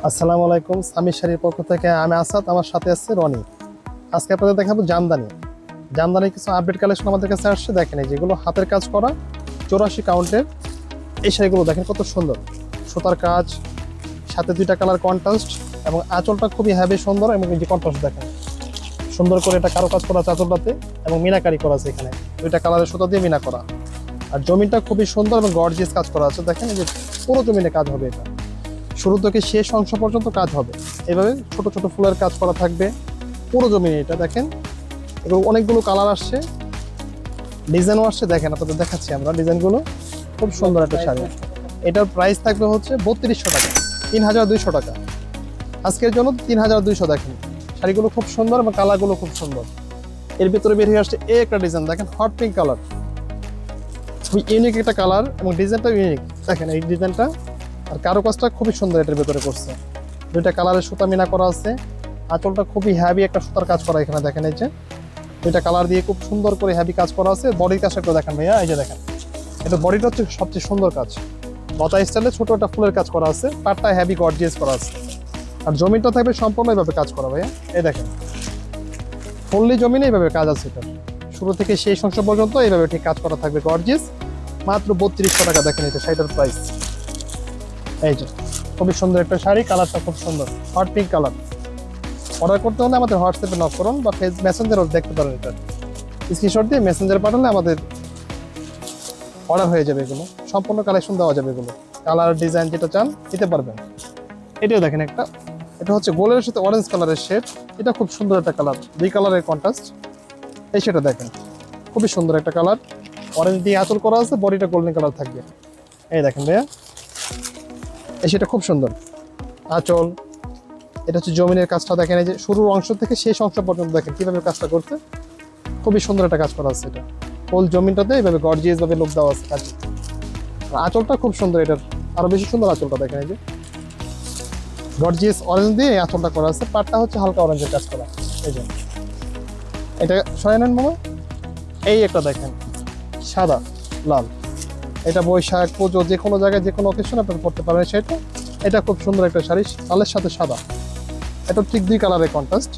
আসসালামু আলাইকুম। সামি শাড়ির পক্ষ থেকে আমি আসাদ, আমার সাথে আছে রনি। আজকে আপনাদের দেখাবো জামদানি। জামদানির কিছু আপডেট কালেকশন আমাদের কাছে আসছে। দেখেন এই যেগুলো হাতের কাজ করা 84 কাউন্টের এই শাড়িগুলো দেখেন কত সুন্দর, সুতার কাজ, সাথে দুইটা কালার কন্ট্রাস্ট এবং আঁচলটা খুবই হ্যাভি সুন্দর এবং এই যে কন্ট্রাস্ট দেখেন সুন্দর করে এটা কারো কাজ করা আছে আঁচলটাতে এবং মিনাকারি করা আছে এখানে দুইটা কালারের সুতা দিয়ে মিনা করা। আর জমিনটা খুবই সুন্দর এবং গর্জিয়াস কাজ করা আছে। দেখেন এই যে পুরো জমিনে কাজ হবে, এটা শুরু থেকে শেষ অংশ পর্যন্ত কাজ হবে। এভাবে ছোট ছোট ফুলের কাজ করা থাকবে পুরো জমিনে। এটা দেখেন এগুলো অনেকগুলো কালার আসছে, ডিজাইনও আসছে। দেখেন আপনাদের দেখাচ্ছি আমরা ডিজাইনগুলো। খুব সুন্দর একটা শাড়ি। এটার প্রাইস থাকবে হচ্ছে 3200 টাকা, 3200 টাকা আজকের জন্য। 3200 দেখেন শাড়িগুলো খুব সুন্দর এবং কালারগুলো খুব সুন্দর। এর ভিতরে বের হয়ে আসছে এই একটা ডিজাইন, দেখেন হট পিঙ্ক কালার, খুবই ইউনিক একটা কালার এবং ডিজাইনটা ইউনিক। দেখেন এই ডিজাইনটা আর কারুকাজটা খুবই সুন্দর এটার ভেতরে করছে। দুইটা কালারের সুতা মিনা করা আছে। আঁচলটা খুবই হ্যাভি একটা সুতার কাজ করা এখানে দেখেন। এই যে দুইটা কালার দিয়ে খুব সুন্দর করে হ্যাভি কাজ করা আছে। বডির কাজটা একটু দেখেন ভাইয়া, এই যে দেখেন এটা বডিটা হচ্ছে সবচেয়ে সুন্দর কাজ। লতা স্টাইলে ছোট একটা ফুলের কাজ করা আছে, পাটটা হ্যাভি গর্জিয়াস করা আছে। আর জমিনটা থাকবে সম্পূর্ণ এইভাবে কাজ করা ভাইয়া। এই দেখেন ফুললি জমিনে এইভাবে কাজ আছে। এটা শুরু থেকে শেষ অংশ পর্যন্ত এইভাবে ঠিক কাজ করা থাকবে গর্জিয়াস। মাত্র 3200 টাকা। দেখেন এটা শাড়িটার প্রাইস। এই যে খুবই সুন্দর একটা শাড়ি, কালারটা খুব সুন্দর হট পিঙ্ক কালার। অর্ডার করতে হলে আমাদের হোয়াটসঅ্যাপে নক করুন বা মেসেঞ্জারও দেখতে পারেন। এটা স্ক্রিনশট দিয়ে মেসেঞ্জারে পাঠালে আমাদের অর্ডার হয়ে যাবে। এগুলো সম্পূর্ণ কালেকশন দেওয়া যাবে। এগুলো কালার ডিজাইন যেটা চান দিতে পারবেন। এটাও দেখেন একটা, এটা হচ্ছে গোল্ডের সাথে অরেঞ্জ কালারের শেড। এটা খুব সুন্দর একটা কালার, দুই কালারের কন্ট্রাস্ট। এই সেটা দেখেন খুবই সুন্দর একটা কালার, অরেঞ্জ দিয়ে আঁচল করা আছে, বডিটা গোল্ডেন কালার থাকবে। এই দেখেন ভাইয়া এই সেটা খুব সুন্দর আঁচল। এটা হচ্ছে জমিনের কাজটা দেখেন, এই যে শুরুর অংশ থেকে শেষ অংশ পর্যন্ত দেখেন কিভাবে কাজটা করতে। খুবই সুন্দর একটা কাজ করা আছে। এটা ফুল জমিনটাতে এইভাবে গর্জিয়াস ভাবে লোক দেওয়া আছে কাজে। আঁচলটা খুব সুন্দর, এটার আরো বেশি সুন্দর আঁচলটা দেখেন। এই যে গর্জিয়াস অরেঞ্জ দিয়ে আঁচলটা করা আছে, পাটটা হচ্ছে হালকা অরেঞ্জের কাজ করা। এই যে এটা সরাই নেন মামা। এই একটা দেখেন সাদা লাল, এটা বৈশাখ পুজো যে কোনো জায়গায় যে কোনো অকেশন আপনারা পড়তে পারেন সেটা। এটা খুব সুন্দর একটা শাড়ি, লালের সাথে সাদা। এটা ঠিক দুই কালারের কন্ট্রাস্ট,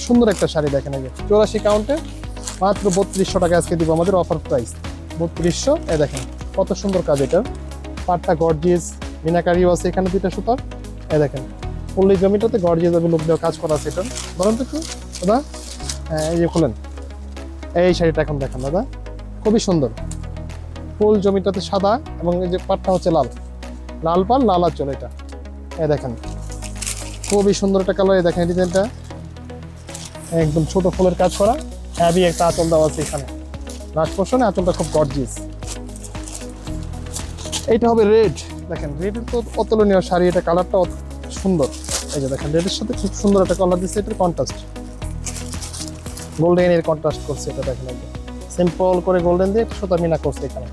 সুন্দর একটা শাড়ি দেখেন। এই যে 84 কাউন্টে মাত্র 3200 টাকা আজকে দিব আমাদের অফার প্রাইস 3200। এই দেখেন কত সুন্দর কাজ। এটা পাটটা গর্জিয়াস, মিনাকারিও আছে এখানে দুইটা সুতার। এই দেখেন পল্লী জমিটাতে গর্জিয়াস ভাবে লোক দেওয়া কাজ করা আছে। এটা বলেন তো একটু দাদা, হ্যাঁ এই যে খুলেন এই শাড়িটা এখন দেখেন দাদা, খুবই সুন্দর। ফুল জমিটাতে সাদা এবং এই যে পাটটা হচ্ছে লাল, লাল পাল লাল আঁচল। এটা এই দেখেন খুবই সুন্দর একটা কালার। এই দেখেন ডিজাইনটা একদম ছোট ফুলের কাজ করা, হ্যাভি একটা আঁচল দেওয়া আছে এখানে। লাস্ট পোর্শনে আঁচলটা খুব গর্জিয়াস। এইটা হবে রেড। দেখেন রেডের তো অতুলনীয় শাড়ি, এটা কালারটা সুন্দর। এই যে দেখেন রেডের সাথে খুব সুন্দর একটা কালার দিচ্ছে। এটার কন্ট্রাস্ট গোল্ডেন এর কন্ট্রাস্ট করছে। এটা দেখেন সিম্পল করে গোল্ডেন দিয়ে একটা সুতা মিনা করছে এখানে।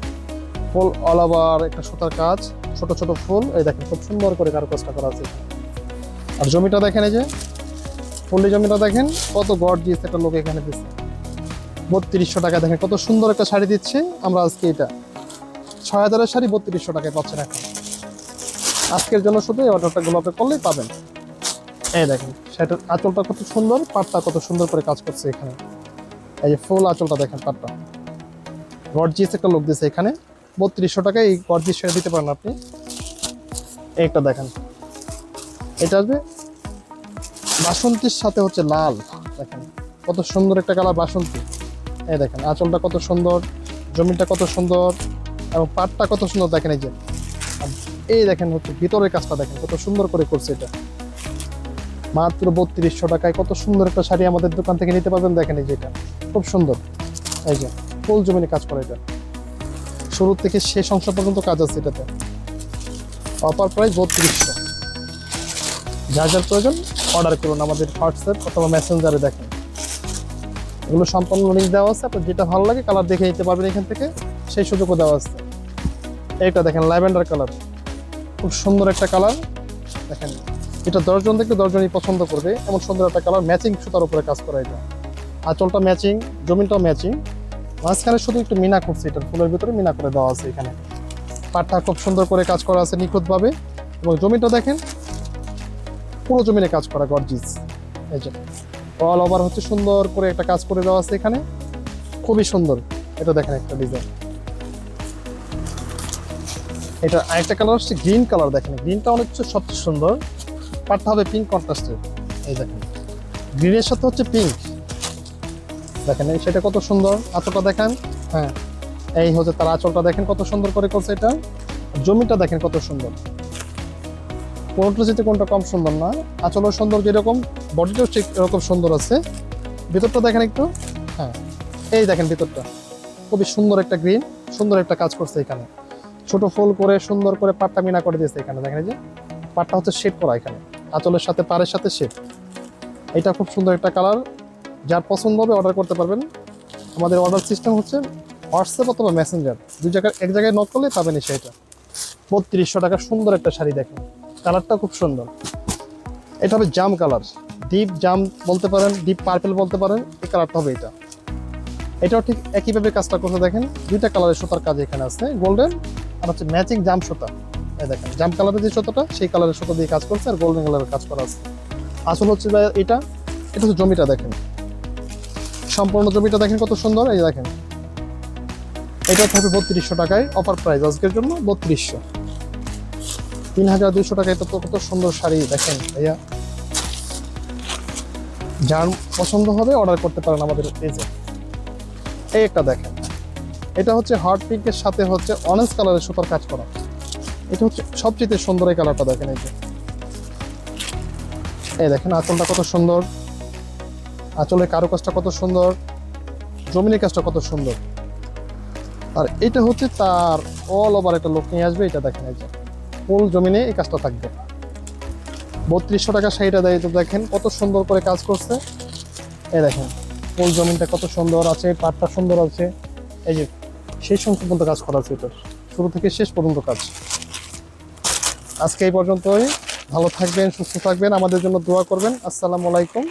ফুল অল ওভার একটা সুতার কাজ, ছোট ছোট ফুল। এই দেখেন খুব সুন্দর করে কারুকাজটা করা আছে। আর জমিটা দেখেন, এই যে ফুললি জমিটা দেখেন কত গর্জিয়াস একটা লোক এখানে দিচ্ছে। 3200 টাকা। দেখেন কত সুন্দর একটা শাড়ি দিচ্ছে আমরা আজকে। এটা 6000-এর শাড়ি 3200 টাকায় পাচ্ছেন এখন আজকের জন্য। শুধু এই অর্ডারটা গোলাপে করলেই পাবেন। এই দেখেন সেটার আঁচলটা কত সুন্দর, পাটটা কত সুন্দর করে কাজ করছে এখানে। এই যে ফুল আঁচলটা দেখেন, পাটটা গর্জিয়াস একটা লোক দিচ্ছে এখানে। 3200 টাকায় এই গর্জিয়াস শাড়ি দিতে পারেন আপনি। এইটা দেখেন এটা আসবে বাসন্তীর সাথে হচ্ছে লাল। দেখেন কত সুন্দর একটা কালার বাসন্তী। এই দেখেন আঁচলটা কত সুন্দর, জমিটা কত সুন্দর এবং পাটটা কত সুন্দর দেখেন। এই যে এই দেখেন হচ্ছে ভিতরের কাজটা দেখেন কত সুন্দর করে করছে। এটা মাত্র 3200 টাকায় কত সুন্দর একটা শাড়ি আমাদের দোকান থেকে নিতে পারবেন। দেখেন এই যে এটা খুব সুন্দর। এই যে ফুল জমিনে কাজ করে, এটা শুরু থেকে শেষ অংশ পর্যন্ত কাজ আছে এটাতে। Offer price 3200। যার যার প্রয়োজন অর্ডার করুন আমাদের হোয়াটসঅ্যাপ অথবা মেসেঞ্জারে। দেখেন এগুলো সম্পূর্ণ লিঙ্ক দেওয়া আছে, আপনার যেটা ভালো লাগে কালার দেখে নিতে পারবেন এখান থেকে, সেই সুযোগও দেওয়া আছে। এইটা দেখেন ল্যাভেন্ডার কালার, খুব সুন্দর একটা কালার। দেখেন এটা 10 জন দেখলে 10 জনই পছন্দ করবে, এমন সুন্দর একটা কালার। ম্যাচিং সুতার উপরে কাজ করা। এটা আঁচলটা ম্যাচিং, জমিনটাও ম্যাচিং, মাঝখানে শুধু একটু মিনা করছে। এটার ফুলের ভিতরে মিনা করে দেওয়া আছে এখানে। পাটটা খুব সুন্দর করে কাজ করা আছে নিখুঁতভাবে এবং জমিটা দেখেন পুরো জমিনে কাজ করা গর্জিস। এই যে অল ওভার হচ্ছে সুন্দর করে একটা কাজ করে দেওয়া আছে এখানে, খুবই সুন্দর। এটা দেখেন একটা ডিজাইন। এটা আরেকটা কালার হচ্ছে গ্রিন কালার, দেখেন গ্রিনটা অনেক সবচেয়ে সুন্দর। পাটটা হবে পিঙ্ক কন্ট্রাস্টের। এই দেখেন গ্রিনের সাথে হচ্ছে পিঙ্ক, দেখেন এই সেটা কত সুন্দর। আঁচলটা দেখেন, হ্যাঁ এই হচ্ছে তার আঁচলটা দেখেন কত সুন্দর করে করছে এটা। জমিটা দেখেন কত সুন্দর, কোনটা যেতে কোনটা কম সুন্দর না। আঁচলও সুন্দর যেরকম, বডিটাও ঠিক এরকম সুন্দর আছে। ভিতরটা দেখেন একটু, হ্যাঁ এই দেখেন ভিতরটা খুবই সুন্দর একটা গ্রিন, সুন্দর একটা কাজ করছে এখানে। ছোট ফুল করে সুন্দর করে পাটটা মিনা করে দিয়েছে এখানে, দেখেন এই যে পাটটা হচ্ছে শেড করা এখানে, আঁচলের সাথে পাড়ের সাথে শেড। এটা খুব সুন্দর একটা কালার, যার পছন্দ হবে অর্ডার করতে পারবেন। আমাদের অর্ডার সিস্টেম হচ্ছে হোয়াটসঅ্যাপ অথবা মেসেঞ্জার, দুই জায়গায় এক জায়গায় নক করলে পাবেন সেটা। 3200 টাকা সুন্দর একটা শাড়ি, দেখেন কালারটা খুব সুন্দর। এটা হবে জাম কালার, ডিপ জাম বলতে পারেন, ডিপ পার্পল বলতে পারেন, এই কালারটা হবে এটা। এটাও ঠিক একইভাবে কাজটা করতে দেখেন, দুইটা কালারের সুতার কাজ এখানে আছে, গোল্ডেন আর হচ্ছে ম্যাচিং জাম সুতা। এই দেখেন জাম কালারের যে সুতাটা সেই কালারের সুতা দিয়ে কাজ করছে, আর গোল্ডেন কালারের কাজ করা আছে। আসল হচ্ছে এটা, এটা হচ্ছে জমিটা দেখেন, সম্পূর্ণ জমিটা দেখেন কত সুন্দর। এই দেখেন এটা থাকবে 3200 টাকায়, অফার প্রাইস আজকের জন্য 3200। 3200 টাকায় এটা তো কত সুন্দর শাড়ি দেখেন ভাইয়া। যার পছন্দ হবে অর্ডার করতে পারেন আমাদের পেজে। এই একটা দেখেন, এটা হচ্ছে হট পিঙ্কের সাথে হচ্ছে অরেঞ্জ কালারের সুতার কাজ করা। এটা হচ্ছে সবচেয়ে সুন্দর এই কালারটা দেখেন। এই দেখেন আঁচলটা কত সুন্দর, আঁচলের কারুকাজটা কত সুন্দর, জমিনের কাজটা কত সুন্দর। আর এটা হচ্ছে তার অল ওভার একটা লুক নিয়ে আসবে। এটা দেখেন এই যে ফুল জমিনে এই কাজটা থাকবে। 3200 টাকা শাড়িটা দেয়, তো দেখেন কত সুন্দর করে কাজ করছে। এই দেখেন ফুল জমিনটা কত সুন্দর আছে, পাটটা সুন্দর আছে। এই যে শেষ পর্যন্ত কাজ করা আছে, এটা শুরু থেকে শেষ পর্যন্ত কাজ। আজকে এই পর্যন্তই, ভালো থাকবেন, সুস্থ থাকবেন, আমাদের জন্য দোয়া করবেন। আসসালামু আলাইকুম।